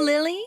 Lily.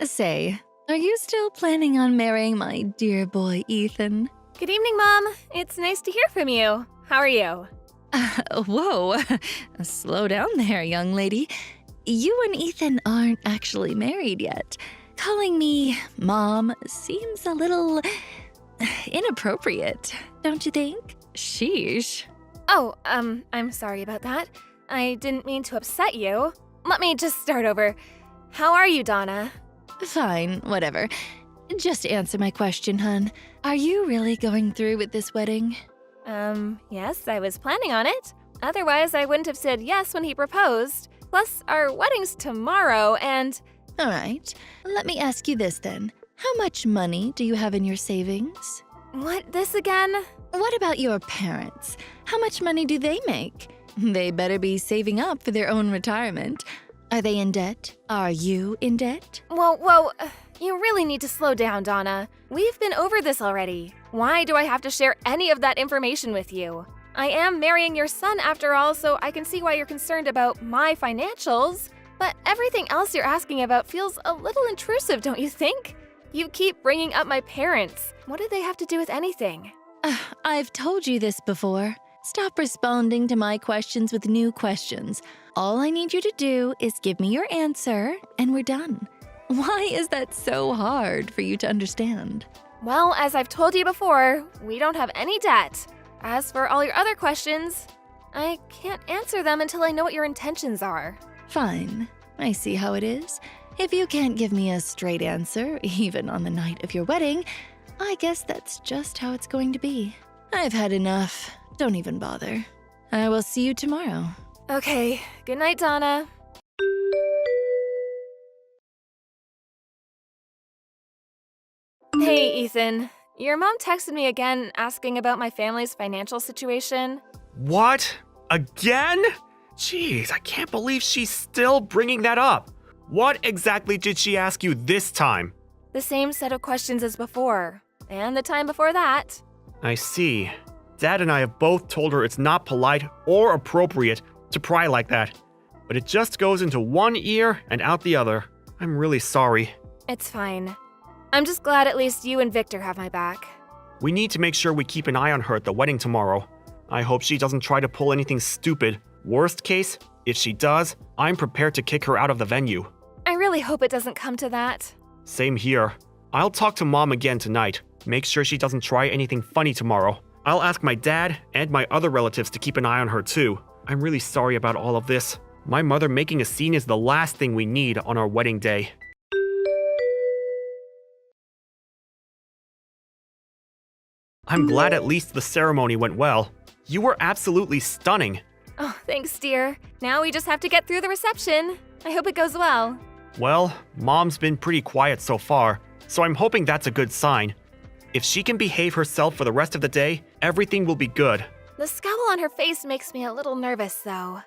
Say, are you still planning on marrying my dear boy Ethan? Good evening, Mom. It's nice to hear from you. How are you? Whoa, slow down there, young lady. You and Ethan aren't actually married yet. Calling me Mom seems a little inappropriate, don't you think? Sheesh. Oh, I'm sorry about that. I didn't mean to upset you. Let me just start over. How are you, Donna? Fine, whatever. Just answer my question, hun. Are you really going through with this wedding? Yes, I was planning on it. Otherwise, I wouldn't have said yes when he proposed. Plus, our wedding's tomorrow, and… All right, let me ask you this then. How much money do you have in your savings? What, this again? What about your parents? How much money do they make? They better be saving up for their own retirement. Are they in debt? Are you in debt? Whoa, you really need to slow down, Donna. We've been over this already. Why do I have to share any of that information with you? I am marrying your son after all, so I can see why you're concerned about my financials. But everything else you're asking about feels a little intrusive, don't you think? You keep bringing up my parents. What do they have to do with anything? I've told you this before. Stop responding to my questions with new questions. All I need you to do is give me your answer, and we're done. Why is that so hard for you to understand? Well, as I've told you before, we don't have any debt. As for all your other questions, I can't answer them until I know what your intentions are. Fine. I see how it is. If you can't give me a straight answer, even on the night of your wedding, I guess that's just how it's going to be. I've had enough. Don't even bother. I will see you tomorrow. Okay, good night, Donna. Hey, Ethan. Your mom texted me again asking about my family's financial situation. What? Again? Jeez, I can't believe she's still bringing that up. What exactly did she ask you this time? The same set of questions as before, and the time before that. I see. Dad and I have both told her it's not polite or appropriate to pry like that. But it just goes into one ear and out the other. I'm really sorry. It's fine. I'm just glad at least you and Victor have my back. We need to make sure we keep an eye on her at the wedding tomorrow. I hope she doesn't try to pull anything stupid. Worst case, if she does, I'm prepared to kick her out of the venue. I really hope it doesn't come to that. Same here. I'll talk to Mom again tonight. Make sure she doesn't try anything funny tomorrow. I'll ask my dad and my other relatives to keep an eye on her too. I'm really sorry about all of this. My mother making a scene is the last thing we need on our wedding day. I'm glad at least the ceremony went well. You were absolutely stunning. Oh, thanks, dear. Now we just have to get through the reception. I hope it goes well. Well, Mom's been pretty quiet so far, so I'm hoping that's a good sign. If she can behave herself for the rest of the day, everything will be good. The scowl on her face makes me a little nervous, though.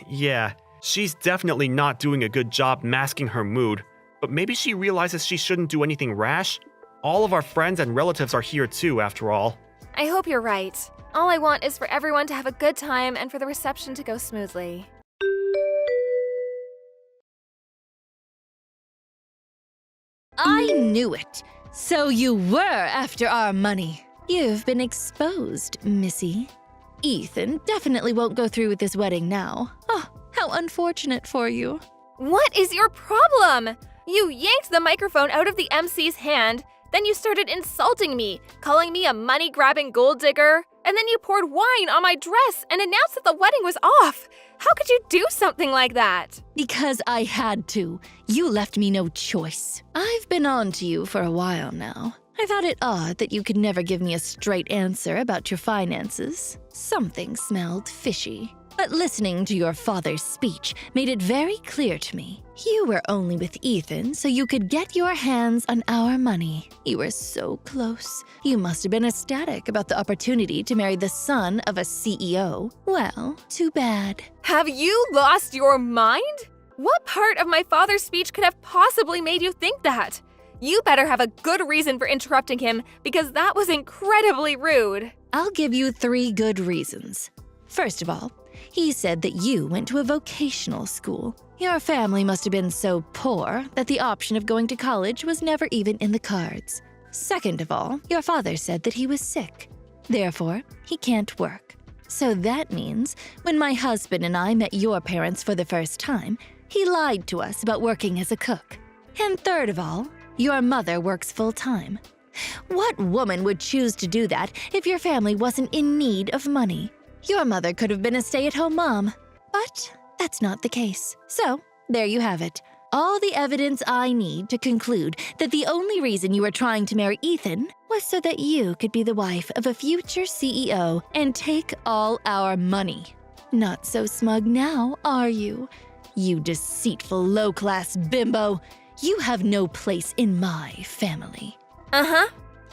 Yeah. She's definitely not doing a good job masking her mood, but maybe she realizes she shouldn't do anything rash? All of our friends and relatives are here too, after all. I hope you're right. All I want is for everyone to have a good time and for the reception to go smoothly. I knew it. So you were after our money. You've been exposed, Missy. Ethan definitely won't go through with this wedding now. Oh, how unfortunate for you. What is your problem? You yanked the microphone out of the MC's hand, then you started insulting me, calling me a money-grabbing gold digger, and then you poured wine on my dress and announced that the wedding was off. How could you do something like that? Because I had to. You left me no choice. I've been on to you for a while now. I thought it odd that you could never give me a straight answer about your finances. Something smelled fishy. But listening to your father's speech made it very clear to me. You were only with Ethan so you could get your hands on our money. You were so close. You must have been ecstatic about the opportunity to marry the son of a CEO. Well, too bad. Have you lost your mind? What part of my father's speech could have possibly made you think that? You better have a good reason for interrupting him because that was incredibly rude. I'll give you 3 good reasons. First of all, he said that you went to a vocational school. Your family must have been so poor that the option of going to college was never even in the cards. Second of all, your father said that he was sick. Therefore, he can't work. So that means when my husband and I met your parents for the first time, he lied to us about working as a cook. And third of all, your mother works full-time. What woman would choose to do that if your family wasn't in need of money? Your mother could have been a stay-at-home mom, but that's not the case. So, there you have it. All the evidence I need to conclude that the only reason you were trying to marry Ethan was so that you could be the wife of a future CEO and take all our money. Not so smug now, are you? You deceitful low-class bimbo. You have no place in my family. Uh-huh.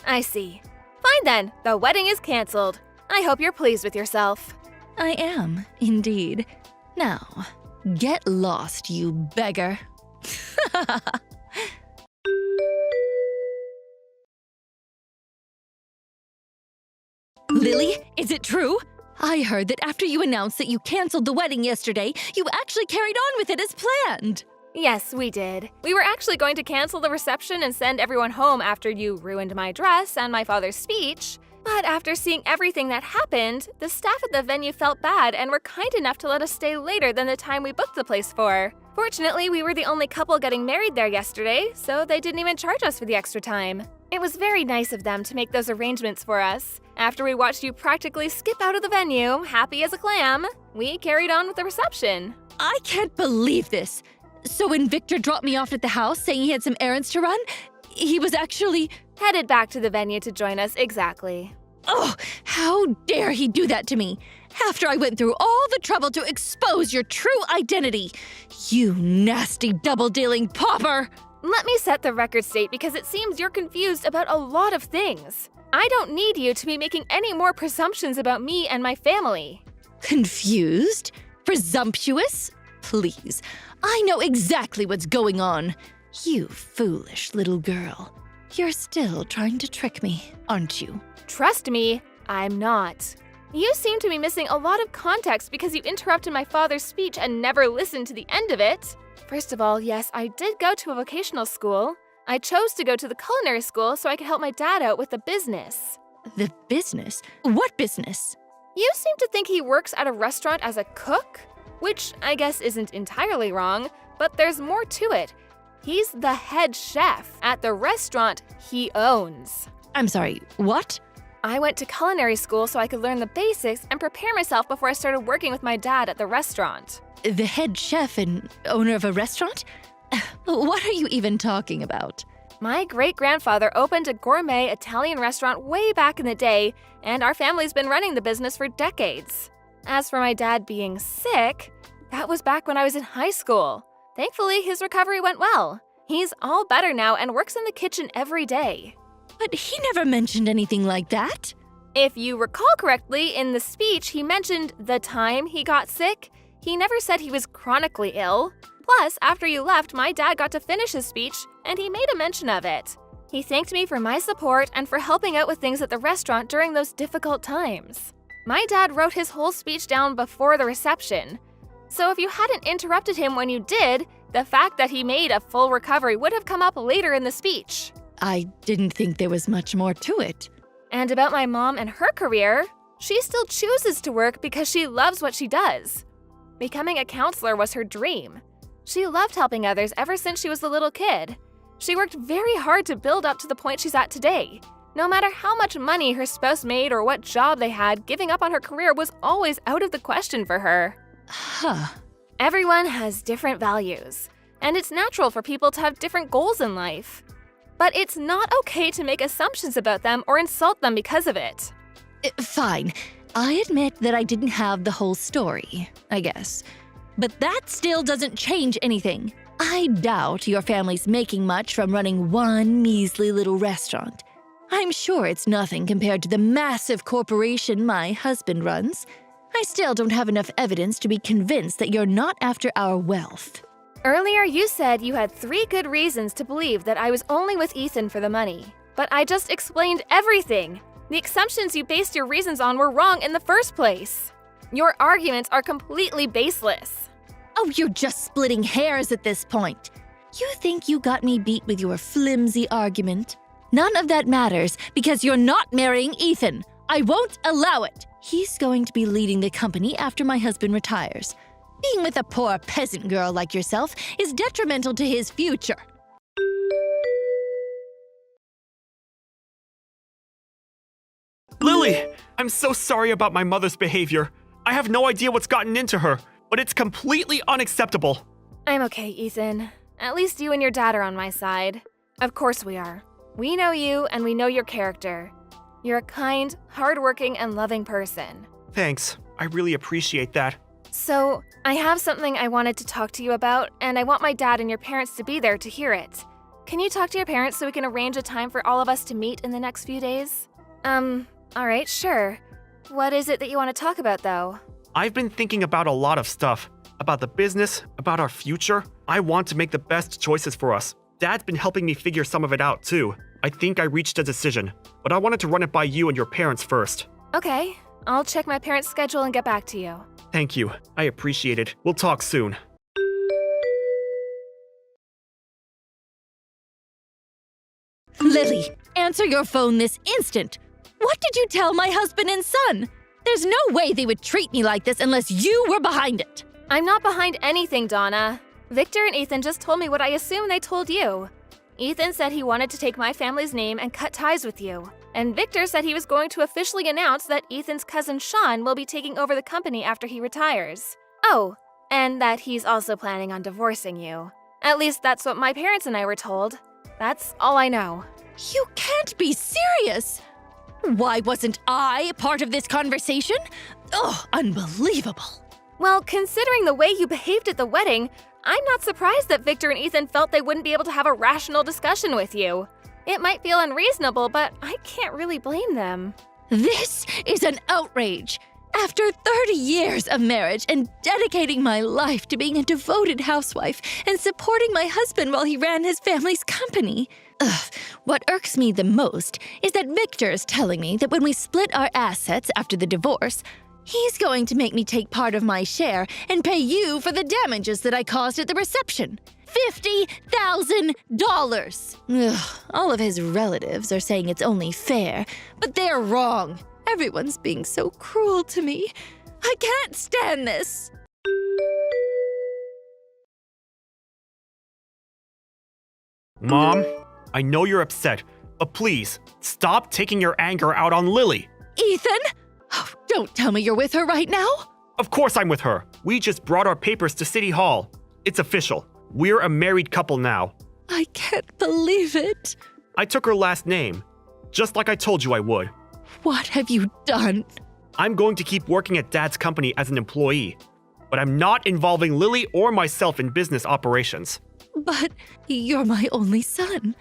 I see. Fine then, the wedding is canceled. I hope you're pleased with yourself. I am, indeed. Now, get lost, you beggar. Lily, is it true? I heard that after you announced that you canceled the wedding yesterday, you actually carried on with it as planned. Yes, we did. We were actually going to cancel the reception and send everyone home after you ruined my dress and my father's speech. But after seeing everything that happened, the staff at the venue felt bad and were kind enough to let us stay later than the time we booked the place for. Fortunately, we were the only couple getting married there yesterday, so they didn't even charge us for the extra time. It was very nice of them to make those arrangements for us. After we watched you practically skip out of the venue, happy as a clam, we carried on with the reception. I can't believe this. So when Victor dropped me off at the house saying he had some errands to run, he was actually headed back to the venue to join us, exactly. Oh, how dare he do that to me? After I went through all the trouble to expose your true identity. You nasty double-dealing pauper! Let me set the record straight because it seems you're confused about a lot of things. I don't need you to be making any more presumptions about me and my family. Confused? Presumptuous? Please, I know exactly what's going on. You foolish little girl. You're still trying to trick me, aren't you? Trust me, I'm not. You seem to be missing a lot of context because you interrupted my father's speech and never listened to the end of it. First of all, yes, I did go to a vocational school. I chose to go to the culinary school so I could help my dad out with the business. The business? What business? You seem to think he works at a restaurant as a cook? Which I guess isn't entirely wrong, but there's more to it. He's the head chef at the restaurant he owns. I'm sorry, what? I went to culinary school so I could learn the basics and prepare myself before I started working with my dad at the restaurant. The head chef and owner of a restaurant? What are you even talking about? My great-grandfather opened a gourmet Italian restaurant way back in the day, and our family's been running the business for decades. As for my dad being sick, that was back when I was in high school. Thankfully, his recovery went well. He's all better now and works in the kitchen every day. But he never mentioned anything like that. If you recall correctly, in the speech, he mentioned the time he got sick. He never said he was chronically ill. Plus, after you left, my dad got to finish his speech, and he made a mention of it. He thanked me for my support and for helping out with things at the restaurant during those difficult times. My dad wrote his whole speech down before the reception. So if you hadn't interrupted him when you did, the fact that he made a full recovery would have come up later in the speech. I didn't think there was much more to it. And about my mom and her career, she still chooses to work because she loves what she does. Becoming a counselor was her dream. She loved helping others ever since she was a little kid. She worked very hard to build up to the point she's at today. No matter how much money her spouse made or what job they had, giving up on her career was always out of the question for her. Huh. Everyone has different values, and it's natural for people to have different goals in life. But it's not okay to make assumptions about them or insult them because of it. Fine. I admit that I didn't have the whole story, I guess. But that still doesn't change anything. I doubt your family's making much from running one measly little restaurant. I'm sure it's nothing compared to the massive corporation my husband runs. I still don't have enough evidence to be convinced that you're not after our wealth. Earlier, you said you had 3 good reasons to believe that I was only with Ethan for the money. But I just explained everything. The assumptions you based your reasons on were wrong in the first place. Your arguments are completely baseless. Oh, you're just splitting hairs at this point. You think you got me beat with your flimsy argument? None of that matters because you're not marrying Ethan. I won't allow it. He's going to be leading the company after my husband retires. Being with a poor peasant girl like yourself is detrimental to his future. Lily! I'm so sorry about my mother's behavior. I have no idea what's gotten into her, but it's completely unacceptable. I'm okay, Ethan. At least you and your dad are on my side. Of course we are. We know you and we know your character. You're a kind, hardworking, and loving person. Thanks. I really appreciate that. So, I have something I wanted to talk to you about, and I want my dad and your parents to be there to hear it. Can you talk to your parents so we can arrange a time for all of us to meet in the next few days? Alright, sure. What is it that you want to talk about, though? I've been thinking about a lot of stuff. About the business, about our future. I want to make the best choices for us. Dad's been helping me figure some of it out, too. I think I reached a decision, but I wanted to run it by you and your parents first. Okay, I'll check my parents' schedule and get back to you. Thank you. I appreciate it. We'll talk soon. Lily, answer your phone this instant. What did you tell my husband and son? There's no way they would treat me like this unless you were behind it. I'm not behind anything, Donna. Victor and Ethan just told me what I assume they told you. Ethan said he wanted to take my family's name and cut ties with you. And Victor said he was going to officially announce that Ethan's cousin Sean will be taking over the company after he retires. Oh, and that he's also planning on divorcing you. At least that's what my parents and I were told. That's all I know. You can't be serious. Why wasn't I a part of this conversation? Oh, unbelievable. Well, considering the way you behaved at the wedding, I'm not surprised that Victor and Ethan felt they wouldn't be able to have a rational discussion with you. It might feel unreasonable, but I can't really blame them. This is an outrage. After 30 years of marriage and dedicating my life to being a devoted housewife and supporting my husband while he ran his family's company. What irks me the most is that Victor is telling me that when we split our assets after the divorce, he's going to make me take part of my share and pay you for the damages that I caused at the reception. $50,000! All of his relatives are saying it's only fair, but they're wrong. Everyone's being so cruel to me. I can't stand this. Mom, I know you're upset, but please, stop taking your anger out on Lily. Ethan? Oh, don't tell me you're with her right now. Of course I'm with her. We just brought our papers to City Hall. It's official. We're a married couple now. I can't believe it. I took her last name, just like I told you I would. What have you done? I'm going to keep working at Dad's company as an employee, but I'm not involving Lily or myself in business operations. But you're my only son,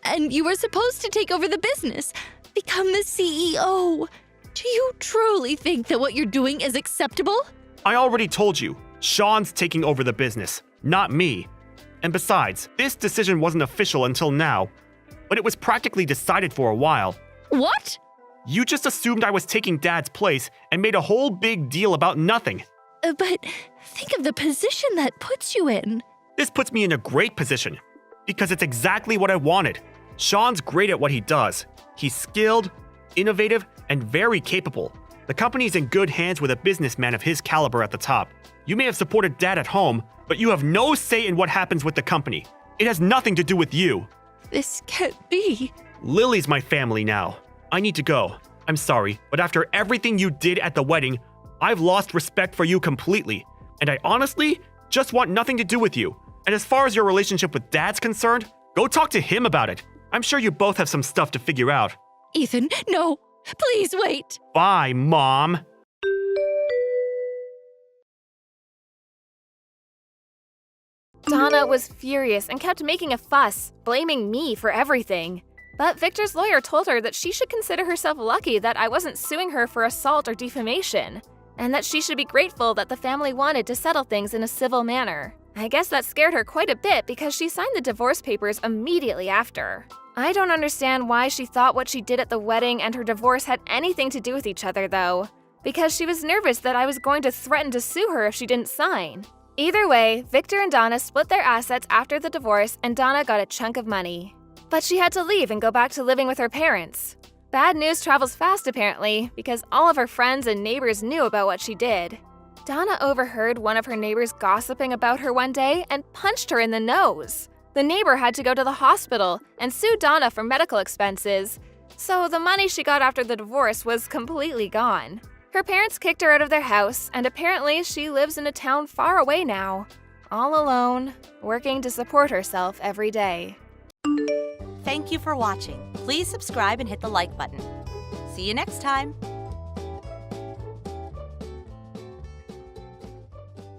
and you were supposed to take over the business, become the CEO. Do you truly think that what you're doing is acceptable? I already told you, Sean's taking over the business, not me. And besides, this decision wasn't official until now, but it was practically decided for a while. What? You just assumed I was taking Dad's place and made a whole big deal about nothing. But think of the position that puts you in. This puts me in a great position, because it's exactly what I wanted. Sean's great at what he does. He's skilled, innovative, and very capable. The company's in good hands with a businessman of his caliber at the top. You may have supported Dad at home, but you have no say in what happens with the company. It has nothing to do with you. This can't be. Lily's my family now. I need to go. I'm sorry, but after everything you did at the wedding, I've lost respect for you completely, and I honestly just want nothing to do with you. And as far as your relationship with Dad's concerned, go talk to him about it. I'm sure you both have some stuff to figure out. Ethan, no. Please wait. Bye, Mom. Donna was furious and kept making a fuss, blaming me for everything. But Victor's lawyer told her that she should consider herself lucky that I wasn't suing her for assault or defamation, and that she should be grateful that the family wanted to settle things in a civil manner. I guess that scared her quite a bit because she signed the divorce papers immediately after. I don't understand why she thought what she did at the wedding and her divorce had anything to do with each other, though. Because she was nervous that I was going to threaten to sue her if she didn't sign. Either way, Victor and Donna split their assets after the divorce and Donna got a chunk of money. But she had to leave and go back to living with her parents. Bad news travels fast apparently, because all of her friends and neighbors knew about what she did. Donna overheard one of her neighbors gossiping about her one day and punched her in the nose. The neighbor had to go to the hospital and sue Donna for medical expenses, so the money she got after the divorce was completely gone. Her parents kicked her out of their house, and apparently she lives in a town far away now, all alone, working to support herself every day. Thank you for watching. Please subscribe and hit the like button. See you next time.